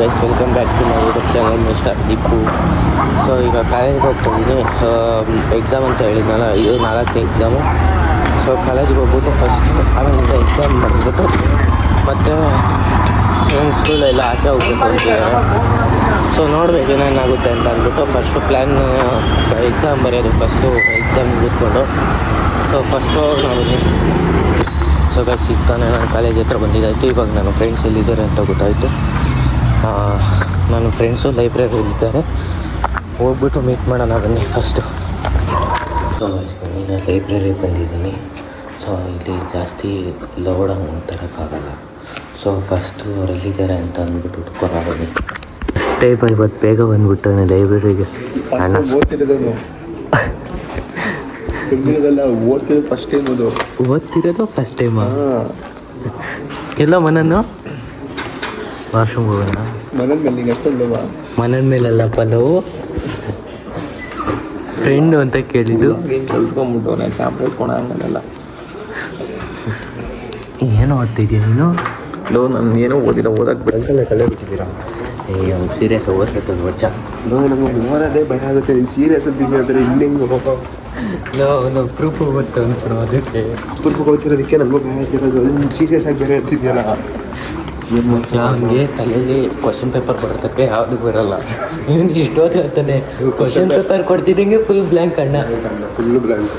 Welcome back to my YouTube channel mister Deepu. So ಈಗ ಕಾಲೇಜಿಗೆ ಹೋಗ್ತಾಯಿದ್ದೀನಿ. So exam ಅಂತ ಹೇಳಿದ್ನಲ್ಲ, ಇದು 4ನೇ ಎಕ್ಸಾಮು. ಸೊ ಕಾಲೇಜಿಗೆ ಹೋಗ್ಬಿಟ್ಟು ಫಸ್ಟು ಆಮೇಲೆ ಎಕ್ಸಾಮ್ ಮಾಡಿಬಿಟ್ಟು ಮತ್ತು ಸ್ಕೂಲೆಲ್ಲ ಆಚೆ ಹೋಗ್ಬೇಕು ಅಂತಿದ್ದಾರೆ. ಸೊ ನೋಡಬೇಕು ಏನೇನಾಗುತ್ತೆ ಅಂತ ಅಂದ್ಬಿಟ್ಟು ಫಸ್ಟು ಪ್ಲ್ಯಾನ್ ಎಕ್ಸಾಮ್ ಬರೆಯೋದು. ಫಸ್ಟು ಎಕ್ಸಾಮ್ ಮುಗಿಸ್ಕೊಂಡು ಫಸ್ಟು ನಾವು ಸೊ ಗಾಯ್ಸ್ ಸಿಗ್ತಾನೆ ನಾನು ಕಾಲೇಜ್ ಹತ್ರ ಬಂದಿದ್ದಾಯಿತು. ಇವಾಗ ನನ್ನ ಫ್ರೆಂಡ್ಸ್ ಎಲ್ಲಿದ್ದಾರೆ ಅಂತ ಗೊತ್ತಾಯಿತು. ನನ್ನ ಫ್ರೆಂಡ್ಸು ಲೈಬ್ರರಿಯಲ್ಲಿದ್ದಾರೆ, ಹೋಗ್ಬಿಟ್ಟು ಮೀಟ್ ಮಾಡೋಣ ಬನ್ನಿ ಫಸ್ಟು. ಸೊ ನಾನೀಗ ಲೈಬ್ರರಿಗೆ ಬಂದಿದ್ದೀನಿ. ಸೊ ಇಲ್ಲಿ ಜಾಸ್ತಿ ಲೌಡ್ ಮಾತಾಡೋಕ್ಕಾಗಲ್ಲ. ಸೊ ಫಸ್ಟು ಅವ್ರು ಎಲ್ಲಿದ್ದಾರೆ ಅಂತ ಅಂದ್ಬಿಟ್ಟು ಹುಡ್ಕೊಂಡು ಬನ್ನಿ. ಟೈಪ್ ಇವತ್ತು ಬೇಗ ಬಂದ್ಬಿಟ್ಟು ಲೈಬ್ರರಿಗೆ. ಓದ್ತಿರೋದು ಫಸ್ಟ್ ಟೈಮ್. ಓದ್ತಿರೋದು ಫಸ್ಟ್ ಟೈಮಾ? ಎಲ್ಲ ಮನನ್ನು ವಾಶ್ರೂಮ್ ಹೋಗೋಣ. ಮನದ ಮೇಲೆಲ್ಲ ಪಲವು ಫ್ರೆಂಡು ಅಂತ ಕೇಳಿದ್ದು. ಏನೋ ಓದ್ತಿದ್ಯಾ ನೀನು? ನಾನು ಏನೋ ಓದಕ್ಕೆ ಬಿಡಂಕಲ್ಲ ಕಲೆ ಬಿಟ್ಟಿದ್ದೀರಾ? ಸೀರಿಯಸ್ ಓದ್ಲತ್ತದ ವರ್ಷ. ಓದೋದೇ ಭಯ ಆಗುತ್ತೆ. ನೀನು ಸೀರಿಯಸ್ ಅಂತ ಹೇಳಿದ್ರೆ ಹಿಂಗೆ ಹೋಗೋ. ನಾವು ಪ್ರೂಫ್ ಹೋಗುತ್ತೆ ಅಂದ್ಬಿಡು. ಅದಕ್ಕೆ ಪ್ರೂಫ್ ಹೋಗ್ತಿರೋದಕ್ಕೆ ನಮಗೂ ಭಯ ಆಗ್ತಿರೋದು. ನೀನು ಸೀರಿಯಸ್ ಆಗಿ ಬೇರೆ ಅಂತಿದ್ಯಲ್ಲ. ಹಂಗೆ ತಲೆಯಲ್ಲಿ ಕ್ವಶನ್ ಪೇಪರ್ ಬರೋದಕ್ಕೆ ಯಾವುದು ಬರಲ್ಲ. ಇವನು ಇಷ್ಟು ಓದ್ತಾನೆ, ಕ್ವಶನ್ ಪೇಪರ್ ಕೊಡ್ತಿದ್ದಂಗೆ ಫುಲ್ ಬ್ಲ್ಯಾಂಕ್ ಅಣ್ಣ, ಫುಲ್ ಬ್ಲ್ಯಾಂಕ್.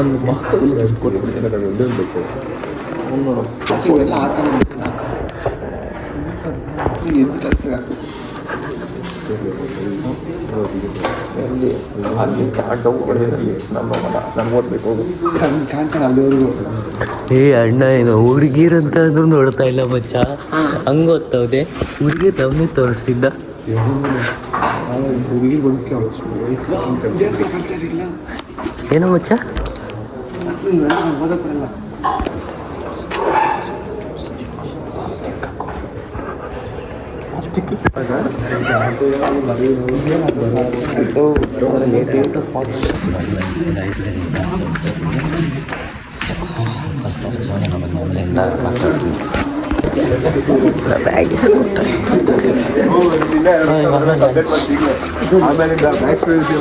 ಒಂದು ಬಾಕ್ಸ್ ಫುಲ್ ಕೊಟ್ಬಿಡ್ತೀನಿ. ನಾನು ಒಂದೇ ಬೇಕು ಎಲ್ಲ ಎದ್ದು ಕೆಲಸ ಏ ಅಣ್ಣ ಏನು ಹುಡುಗಿರಂತ ಅಂದ್ರೂ ನೋಡ್ತಾ ಇಲ್ಲ ಮಚ್ಚ. ಹಂಗೆ ಓದ್ತಾವ್ದೆ ಹುಡುಗಿ ತಮ್ಮಿ ತೋರಿಸ್ತಿದ್ದ. ಏನೋ ಮಚ್ಚ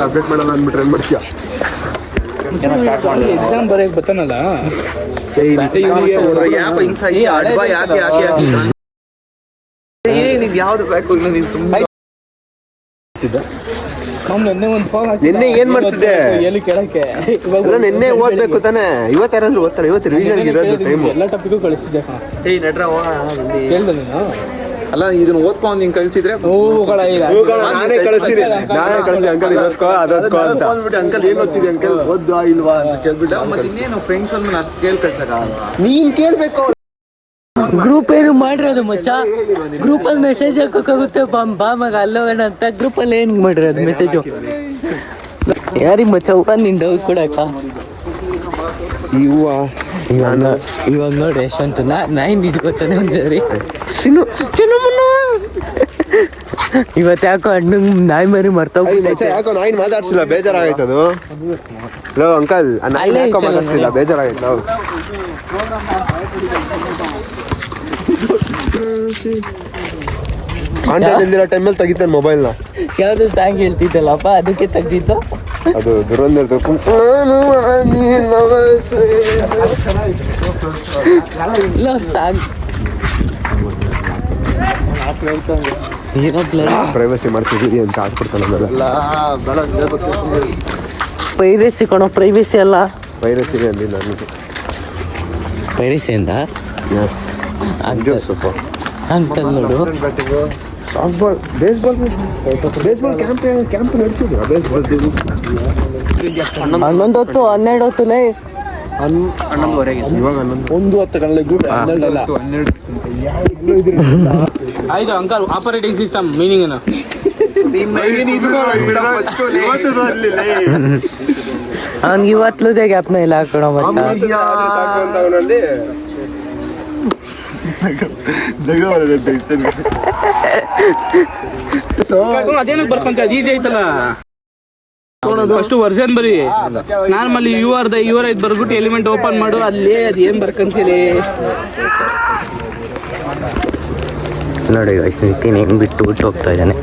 ಅಪ್ಡೇಟ್ ಮಾಡಲ್ಲ ಅಂದ್ಬಿಟ್ರೆ ಏನು ಮಾಡ್ತೀಯ? ಎಕ್ಸಾಮ್ ಬರೆಯಕ್ಕೆ ಬರ್ತಾನಲ್ಲ ಯಾವ್ದು ಬೇಕು ನೀನು ಸುಮ್ಮನೆ ನಿನ್ನೆ ಏನ್ ಮಾಡ್ತಿದ್ದೆ? ಎಲ್ಲಿ ಕೇಳಕ್ಕೆ ನಿನ್ನೆ ಓದ್ಬೇಕು ತಾನೆ. ಇವತ್ತು ಯಾರಾದ್ರೂ ಓದ್ತಾರೆ? ಇವತ್ತು ರಿವಿಷನ್ ಇರೋದು ಟೈಮು. ಎಲ್ಲ ಟಾಪಿಕ್ ಕಳಿಸಿದ್ದೆ. ಕೇಳ್ದೆ ನೀನು? ಅಲ್ಲ ಇದನ್ನ ಓದ್ಕೊಂಡು ಹಿಂಗ್ ಕಳ್ಸಿದ್ರೆ ನಾನೇ ಕಳಿಸ್ತೀನಿ. ಅಂಕಲ್ ಇದಕ್ಕೋ ಅದಕ್ಕೋ ಅಂತ ಅಂಕಲ್ ಏನ್ ಓದ್ತಿದೆ ಅಂಕಲ್ ಓದ್ವಾ ಇಲ್ವಾ ಅಂತ ಕೇಳ್ಬಿಟ್ಟು ಮತ್ತೆ ಇನ್ನೇನು ಫ್ರೆಂಡ್ಸ್ ಅನ್ನು ಅಷ್ಟು ಕೇಳ್ಕಳ್ಸಕ ನೀನ್ ಕೇಳ್ಬೇಕು. ಗ್ರೂಪ್ ಏನು ಮಾಡಿರೋದು ಮಚ್ಚ? ಗ್ರೂಪಲ್ಲಿ ಮೆಸೇಜ್ ಹಾಕೋಕ್ಕಾಗುತ್ತೆ ಬಾ ಮಗ ಅಲ್ಲೋಗೋಣ ಅಂತ. ಗ್ರೂಪಲ್ಲಿ ಏನು ಮಾಡಿರೋದು ಮೆಸೇಜು? ಯಾರಿಗೆ ಮಚ್ಚ ನಿನ್ನ ಡೌಟ್ ಕೊಡಕ್ಕ? ಇವಾಗ ನೋಡಿ ಯಶವಂತ ನಾಯಿ ಹಿಡ್ಕೊತಾನೆ ಒಂದ್ಸರಿ. ಇವತ್ತು ಯಾಕೋ ಅಣ್ಣಂಗ್ ನಾಯಿ ಮರಿ ಮರ್ತೋಗ್ಬಿಟ್ಟೈತೆ. ಯಾಕೋ ನಾಯಿನ ಮಾತಾಡ್ಸಿಲ್ಲ, ಬೇಜಾರಾಗೈತದು. ಅಂಕಲ್ ಮಾತಾಡ್ಸಿಲ್ಲ, ಬೇಜಾರಾಗೈತ. ಆಂಟಿರೋ ಟೈಮಲ್ಲಿ ತೆಗಿತಾನೆ ಮೊಬೈಲ್ನ. ಯಾವ್ದು ಸಾಂಗ್ ಹೇಳ್ತಿದ್ದಲ್ಲಪ್ಪ, ಅದಕ್ಕೆ ತೆಗ್ದಿತ್ತು. ಅದು ದುರಂಧರ್ ಸಾಂಗ್ ಪ್ರೈವಸಿ ಮಾಡ್ತಿದ್ದೀರಿ ಅಂತ ಆಡ್ಕೊಡ್ತಾನಲ್ಲ. ಪೈರೇಸಿ ಕಣೋ, ಪ್ರೈವೇಸಿ ಅಲ್ಲ ವೈರಸ್ಸಿಗೆ ಅಂದಿ ನನಗೆ. ಪೈರೇಸಿಯಿಂದ ಎಸ್ ಸ್ವಲ್ಪ ಅಂತಲ್ ನೋಡು. ಸಾಫ್ಟ್ಬಾಲ್, ಬೇಸ್ಬಾಲ್ ಕ್ಯಾಂಪ್ ನಡೆಸಿದ್ರು. ಬೇಸ್ಬಾಲ್ 11 ಹೊತ್ತು 12 ಹೊತ್ತು ಲೈ 11:30 ಇವಾಗ 1:10 ಗಂಟೆಗೂ 12 ಆಯ್ತು ಅಂಕಲ್. ಆಪರೇಟಿಂಗ್ ಸಿಸ್ಟಮ್ ಮೀನಿಂಗ್ ಏನು? ಅವ್ನಿಗೆ ಇವತ್ತಲೇ ಗ್ಯಾಪ್ನ ಇಲ್ಲ ಹಾಕೋಣ ಮಚ್ಚ. ಅದೇನಕ್ಕೆ ಬರ್ಕೊಂತ ಈಸಿ ಐತಲ್ಲ. ಫಸ್ಟ್ ವರ್ಷನ್ ಬರೀ ನಾರ್ಮಲಿ ಯುವರ್ ಐದು ಬರ್ಬಿಟ್ಟು ಎಲಿಮೆಂಟ್ ಓಪನ್ ಮಾಡು. ಅಲ್ಲಿ ಅದು ಏನ್ ಬರ್ಕಂತೀರಿ? ನೋಡಿ ಗೈಸ್ ನಿತಿನ್ ಹೆಂಗೆ ಬಿಟ್ಟು ಹೋಗ್ತಾ ಇದ್ದಾನೆ.